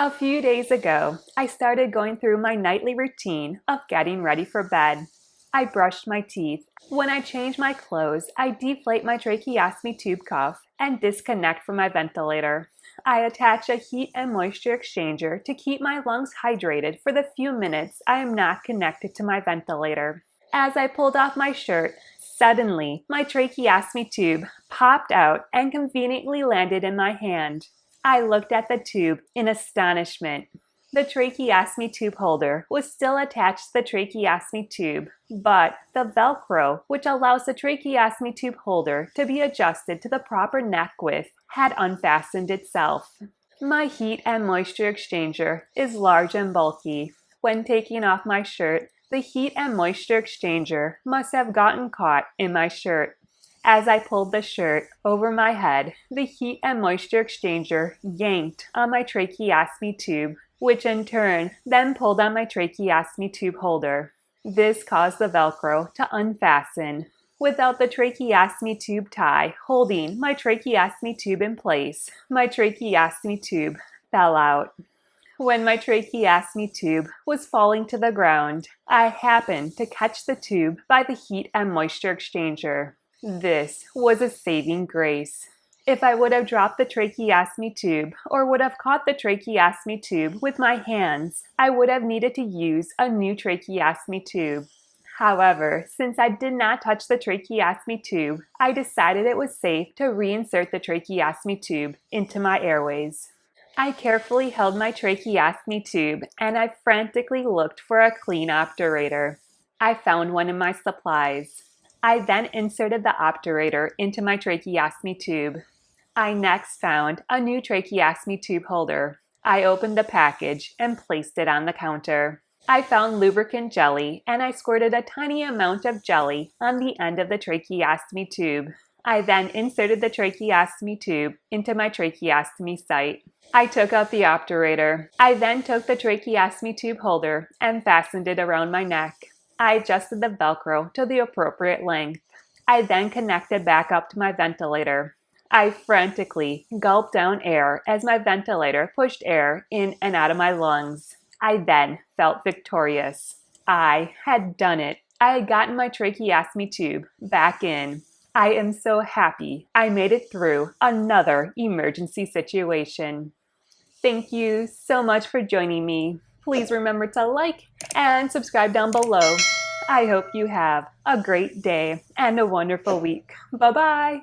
A few days ago, I started going through my nightly routine of getting ready for bed. I brushed my teeth. When I change my clothes, I deflate my tracheostomy tube cuff and disconnect from my ventilator. I attach a heat and moisture exchanger to keep my lungs hydrated for the few minutes I am not connected to my ventilator. As I pulled off my shirt, suddenly my tracheostomy tube popped out and conveniently landed in my hand. I looked at the tube in astonishment. The tracheostomy tube holder was still attached to the tracheostomy tube, but the velcro, which allows the tracheostomy tube holder to be adjusted to the proper neck width, had unfastened itself. My heat and moisture exchanger is large and bulky. When taking off my shirt, the heat and moisture exchanger must have gotten caught in my shirt. As I pulled the shirt over my head, the heat and moisture exchanger yanked on my tracheostomy tube, which in turn then pulled on my tracheostomy tube holder. This caused the Velcro to unfasten. Without the tracheostomy tube tie holding my tracheostomy tube in place, my tracheostomy tube fell out. When my tracheostomy tube was falling to the ground, I happened to catch the tube by the heat and moisture exchanger. This was a saving grace. If I would have dropped the tracheostomy tube or would have caught the tracheostomy tube with my hands, I would have needed to use a new tracheostomy tube. However, since I did not touch the tracheostomy tube, I decided it was safe to reinsert the tracheostomy tube into my airways. I carefully held my tracheostomy tube and I frantically looked for a clean obturator. I found one in my supplies. I then inserted the obturator into my tracheostomy tube. I next found a new tracheostomy tube holder. I opened the package and placed it on the counter. I found lubricant jelly and I squirted a tiny amount of jelly on the end of the tracheostomy tube. I then inserted the tracheostomy tube into my tracheostomy site. I took out the obturator. I then took the tracheostomy tube holder and fastened it around my neck. I adjusted the Velcro to the appropriate length. I then connected back up to my ventilator. I frantically gulped down air as my ventilator pushed air in and out of my lungs. I then felt victorious. I had done it. I had gotten my tracheostomy tube back in. I am so happy I made it through another emergency situation. Thank you so much for joining me. Please remember to like and subscribe down below. I hope you have a great day and a wonderful week. Bye-bye.